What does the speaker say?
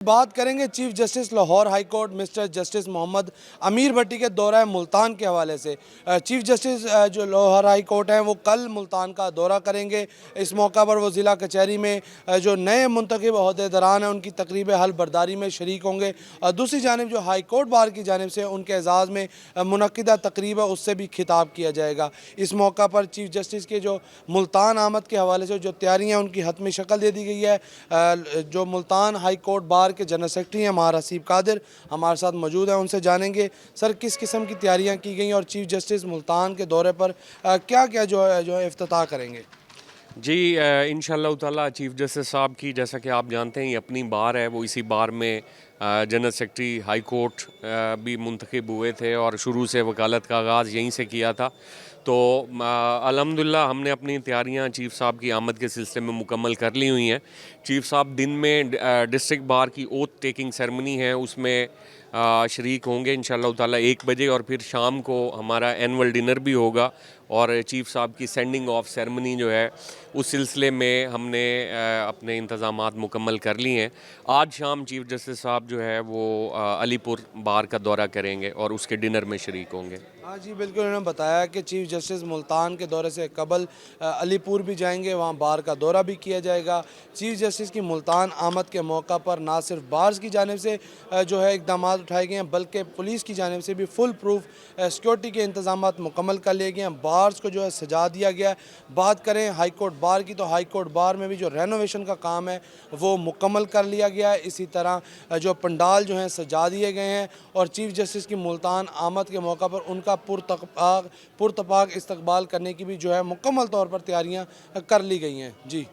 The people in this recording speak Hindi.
बात करेंगे chief justice Lahore high court mister justice Mohammad Amir Bhatti के दौरा मुल्तान के हवाले से। चीफ जस्टिस जो लाहौर हाई कोर्ट हैं वो कल मुल्तान का दौरा करेंगे। इस मौका पर वो ज़िला कचहरी में जो नए मुंतखब अहदेदारान हैं उनकी तकरीब हल बर्दारी में शरीक होंगे। दूसरी जानिब जो हाई कोर्ट बार की जानिब से उनके एजाज़ में मुनक्किदा तकरीब है उससे भी खिताब किया जाएगा। इस मौका पर चीफ जस्टिस के जो मुल्तान आमद के हवाले से जो तैयारियाँ उनकी हतमी शक्ल दे दी गई है। जो मुल्तान हाई कोर्ट बार के जनरल सेक्रेटरी हैं महार हसीब कादिर हमारे साथ मौजूद हैं, उनसे जानेंगे सर किस किस्म की तैयारियां की गई और चीफ जस्टिस मुल्तान के दौरे पर क्या क्या जो है इफ्तिताह करेंगे। जी इंशाअल्लाह ताला चीफ जस्टिस साहब की, जैसा कि आप जानते हैं, ये अपनी बार है। वो इसी बार में जनरल सेक्रेटरी हाई कोर्ट भी मुंतखब हुए थे और शुरू से वकालत का आगाज़ यहीं से किया था। तो अल्हम्दुलिल्लाह हमने अपनी तैयारियां चीफ़ साहब की आमद के सिलसिले में मुकम्मल कर ली हुई हैं। चीफ़ साहब दिन में डिस्ट्रिक्ट बार की ओथ टेकिंग सेरेमनी है उसमें शरीक होंगे इंशाअल्लाह ताला 1 बजे, और फिर शाम को हमारा एनुअल डिनर भी होगा और चीफ़ साहब की सेंडिंग ऑफ सेरेमनी जो है उस सिलसिले में हमने अपने इंतज़ामात मुकम्मल कर लिए हैं। आज शाम चीफ जस्टिस साहब जो है वो अलीपुर बार का दौरा करेंगे और उसके डिनर में शरीक होंगे। हाँ जी बिल्कुल, उन्होंने बताया कि चीफ जस्टिस मुल्तान के दौरे से कबल अलीपुर भी जाएंगे, वहाँ बार का दौरा भी किया जाएगा। चीफ जस्टिस की मुल्तान आमद के मौका पर ना सिर्फ बार्स की जानिब से जो है इकदाम उठाए गए हैं बल्कि पुलिस की जानिब से भी फुल प्रूफ सिक्योरिटी के इंतजाम मुकम्मल कर लिए गए हैं। बार्स को जो है सजा दिया गया है। बात करें हाई कोर्ट बार की तो हाई कोर्ट बार में भी जो रेनोवेशन का काम है वो मुकम्मल कर लिया गया है। इसी तरह जो पंडाल जो हैं सजा दिए गए हैं और चीफ जस्टिस की मुल्तान आमद के मौका पर उनका पुरतपाक इस्तकबाल करने की भी जो है मुकम्मल तौर पर तैयारियां कर ली गई हैं। जी।